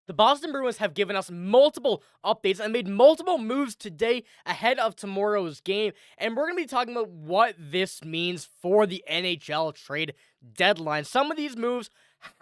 The Boston Bruins have given us multiple updates and made multiple moves today ahead of tomorrow's game, and we're going to be talking about what this means for the NHL trade deadline. Some of these moves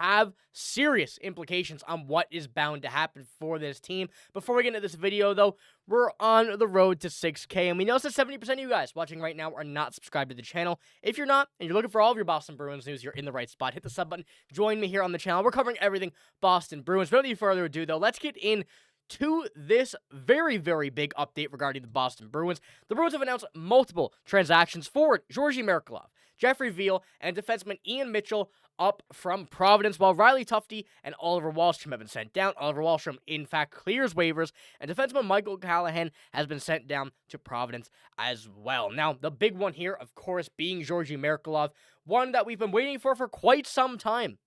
have serious implications on what is bound to happen for this team. Before we get into this video, though, we're on the road to 6K, and we notice that 70% of you guys watching right now are not subscribed to the channel. If you're not, and you're looking for all of your Boston Bruins news, you're in the right spot. Hit the sub button. Join me here on the channel. We're covering everything Boston Bruins. Without any further ado, though, let's get in to this very, very big update regarding the Boston Bruins. The Bruins have announced multiple transactions for Georgii Merkulov, Jeffrey Viel, and defenseman Ian Mitchell up from Providence, while Riley Tufte and Oliver Wahlstrom have been sent down. Oliver Wahlstrom, in fact, clears waivers, and defenseman Michael Callahan has been sent down to Providence as well. Now, the big one here, of course, being Georgii Merkulov, one that we've been waiting for quite some time.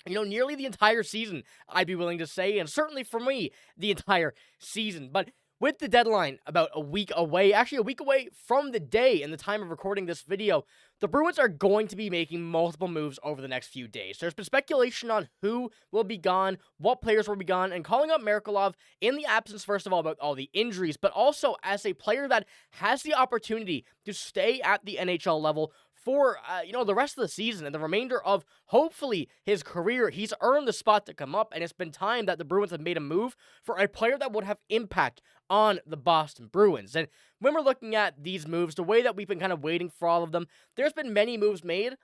Nearly the entire season, I'd be willing to say, and certainly for me, the entire season. But with the deadline about a week away, actually a week away from the day and the time of recording this video, the Bruins are going to be making multiple moves over the next few days. There's been speculation on who will be gone, what players will be gone, and calling up Merkulov in the absence, first of all, about all the injuries, but also as a player that has the opportunity to stay at the NHL level for, the rest of the season and the remainder of, hopefully, his career. He's earned the spot to come up, and it's been time that the Bruins have made a move for a player that would have impact on the Boston Bruins. And when we're looking at these moves, the way that we've been kind of waiting for all of them, there's been many moves made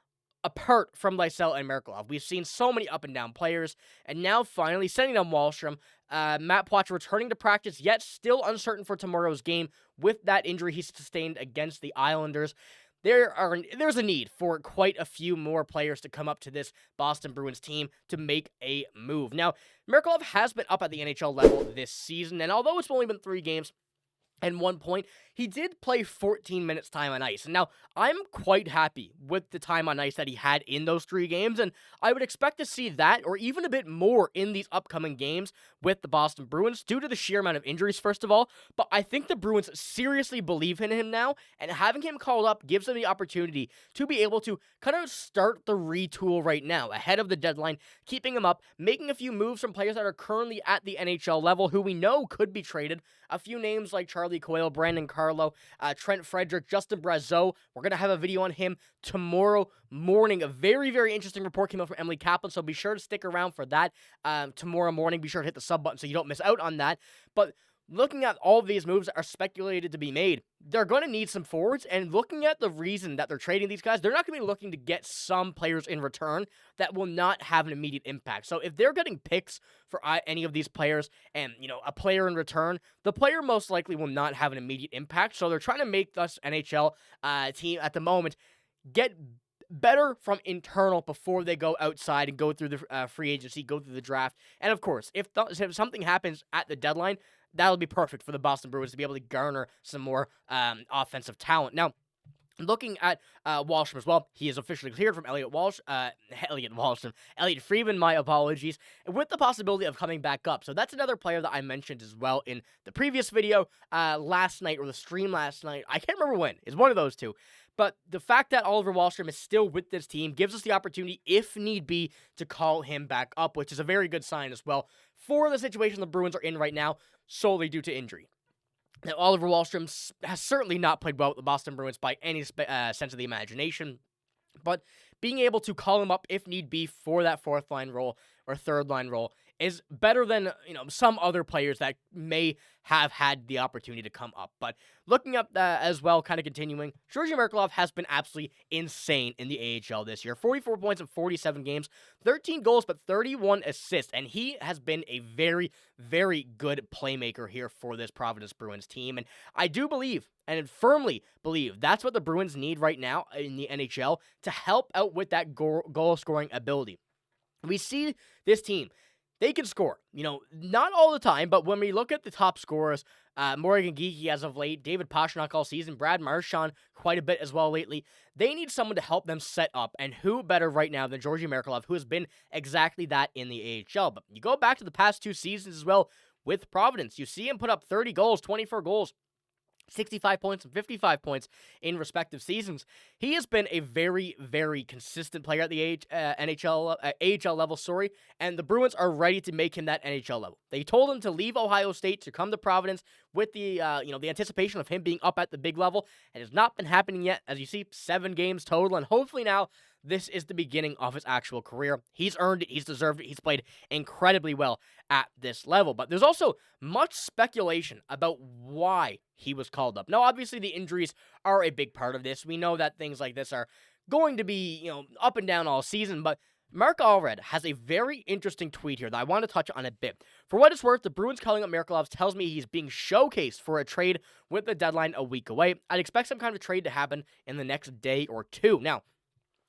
apart from Lysell and Merkulov. We've seen so many up and down players, and now finally sending down Wahlstrom. Matt Poitras returning to practice, yet still uncertain for tomorrow's game with that injury he sustained against the Islanders. There's a need for quite a few more players to come up to this Boston Bruins team to make a move. Now, Merkulov has been up at the NHL level this season, and although it's only been 3 games, and 1 point, he did play 14 minutes time on ice. And now, I'm quite happy with the time on ice that he had in those 3 games, and I would expect to see that, or even a bit more, in these upcoming games with the Boston Bruins, due to the sheer amount of injuries, first of all. But I think the Bruins seriously believe in him now, and having him called up gives them the opportunity to be able to kind of start the retool right now, ahead of the deadline, keeping him up, making a few moves from players that are currently at the NHL level, who we know could be traded. A few names like Charlie Coyle, Brandon Carlo, Trent Frederic, Justin Brazeau. We're going to have a video on him tomorrow morning. A very, very interesting report came out from Emily Kaplan, so be sure to stick around for that tomorrow morning. Be sure to hit the sub button so you don't miss out on that. But looking at all of these moves that are speculated to be made, they're going to need some forwards, and looking at the reason that they're trading these guys, they're not going to be looking to get some players in return that will not have an immediate impact. So if they're getting picks for any of these players and, a player in return, the player most likely will not have an immediate impact. So they're trying to make this NHL team at the moment get better from internal before they go outside and go through the free agency, go through the draft. And of course, if something happens at the deadline, that'll be perfect for the Boston Bruins to be able to garner some more offensive talent. Now, looking at Wahlstrom as well, he is officially cleared from Elliot Friedman, my apologies, with the possibility of coming back up. So that's another player that I mentioned as well in the previous video last night, or the stream last night. I can't remember when. It's one of those two. But the fact that Oliver Wahlstrom is still with this team gives us the opportunity, if need be, to call him back up, which is a very good sign as well for the situation the Bruins are in right now, solely due to injury. Now, Oliver Wahlstrom has certainly not played well with the Boston Bruins by any sense of the imagination, but being able to call him up if need be for that 4th-line role or 3rd-line role is better than, some other players that may have had the opportunity to come up. But looking up as well, kind of continuing, Georgii Merkulov has been absolutely insane in the AHL this year. 44 points in 47 games, 13 goals, but 31 assists. And he has been a very, very good playmaker here for this Providence Bruins team. And I do believe, and firmly believe, that's what the Bruins need right now in the NHL to help out with that goal-scoring ability. We see this team, they can score, not all the time, but when we look at the top scorers, Morgan Geekie as of late, David Pastrnak all season, Brad Marchand quite a bit as well lately, they need someone to help them set up, and who better right now than Georgii Merkulov, who has been exactly that in the AHL. But you go back to the past 2 seasons as well with Providence, you see him put up 30 goals, 24 goals, 65 points and 55 points in respective seasons. He has been a very, very consistent player at the AHL level, and the Bruins are ready to make him that NHL level. They told him to leave Ohio State to come to Providence with the the anticipation of him being up at the big level. It has not been happening yet. As you see, 7 games total, and hopefully now this is the beginning of his actual career. He's earned it. He's deserved it. He's played incredibly well at this level. But there's also much speculation about why he was called up. Now, obviously, the injuries are a big part of this. We know that things like this are going to be, up and down all season. But Mark Allred has a very interesting tweet here that I want to touch on a bit. For what it's worth, the Bruins calling up Merkulov tells me he's being showcased for a trade with the deadline a week away. I'd expect some kind of trade to happen in the next day or two. Now,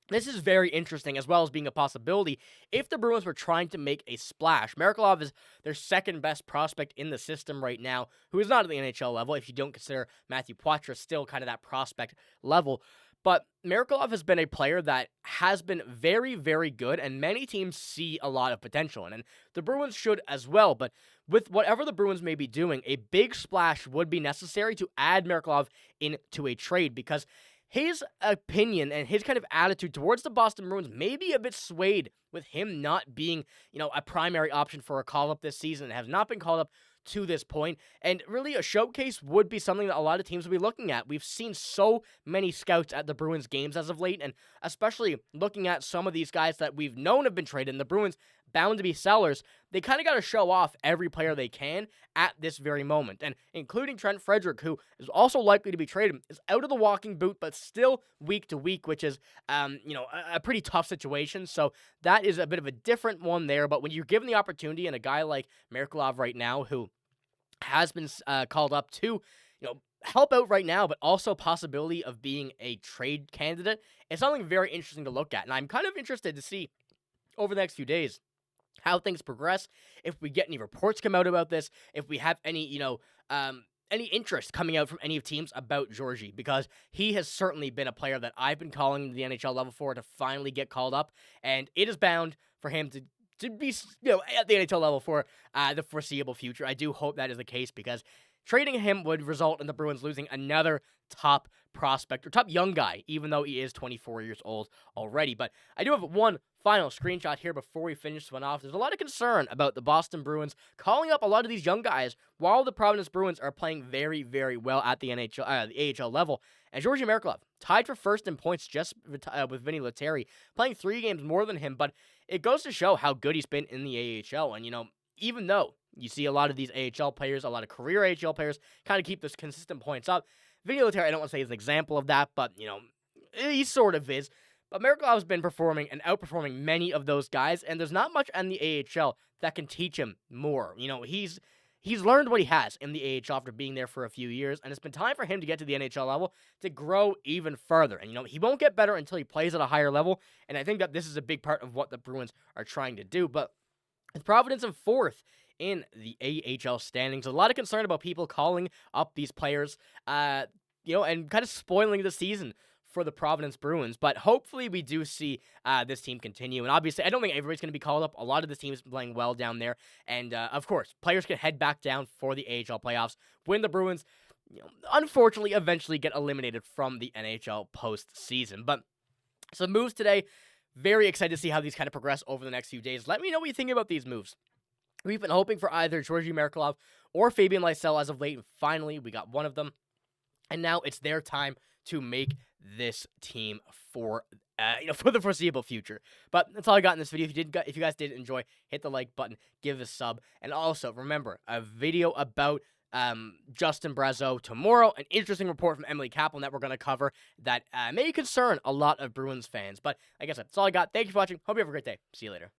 this is very interesting, as well as being a possibility if the Bruins were trying to make a splash. Merkulov is their second best prospect in the system right now, who is not at the NHL level, if you don't consider Matthew Poitras still kind of that prospect level. But Merkulov has been a player that has been very, very good, and many teams see a lot of potential in it. And the Bruins should as well, but with whatever the Bruins may be doing, a big splash would be necessary to add Merkulov into a trade, because his opinion and his kind of attitude towards the Boston Bruins may be a bit swayed with him not being, a primary option for a call-up this season, and has not been called up to this point. And really, a showcase would be something that a lot of teams will be looking at. We've seen so many scouts at the Bruins games as of late, and especially looking at some of these guys that we've known have been traded, and the Bruins bound to be sellers, they kind of got to show off every player they can at this very moment. And including Trent Frederic, who is also likely to be traded, is out of the walking boot, but still week to week, which is, a pretty tough situation. So that is a bit of a different one there. But when you're given the opportunity, and a guy like Merkulov right now, who has been called up to, help out right now, but also possibility of being a trade candidate, it's something very interesting to look at. And I'm kind of interested to see over the next few days how things progress, if we get any reports come out about this, if we have any, any interest coming out from any of teams about Georgii, because he has certainly been a player that I've been calling the NHL level for to finally get called up, and it is bound for him to be, at the NHL level for the foreseeable future. I do hope that is the case, because trading him would result in the Bruins losing another top prospect, or top young guy, even though he is 24 years old already. But I do have one final screenshot here before we finish this one off. There's a lot of concern about the Boston Bruins calling up a lot of these young guys while the Providence Bruins are playing very, very well at the the AHL level. And Georgii Merkulov tied for first in points just with Vinny Lettieri, playing 3 games more than him. But it goes to show how good he's been in the AHL. And, even though you see a lot of these AHL players, a lot of career AHL players, kind of keep those consistent points up, Vinny Lettieri, I don't want to say is an example of that, but, he sort of is. But Merkulov has been performing and outperforming many of those guys, and there's not much in the AHL that can teach him more. He's learned what he has in the AHL after being there for a few years, and it's been time for him to get to the NHL level to grow even further. And, he won't get better until he plays at a higher level, and I think that this is a big part of what the Bruins are trying to do. But with Providence in 4th in the AHL standings, a lot of concern about people calling up these players, and kind of spoiling the season for the Providence Bruins. But hopefully we do see this team continue. And obviously, I don't think everybody's going to be called up. A lot of this team is playing well down there. And, of course, players can head back down for the AHL playoffs when the Bruins, unfortunately, eventually get eliminated from the NHL postseason. But some moves today. Very excited to see how these kind of progress over the next few days. Let me know what you think about these moves. We've been hoping for either Georgii Merkulov or Fabian Lysell as of late, and finally we got one of them. And now it's their time to make this team for the foreseeable future. But that's all I got in this video. If you guys did enjoy, hit the like button, give a sub, and also remember a video about Justin Brazeau tomorrow. An interesting report from Emily Kaplan that we're going to cover that may concern a lot of Bruins fans. But like I said, that's all I got. Thank you for watching. Hope you have a great day. See you later.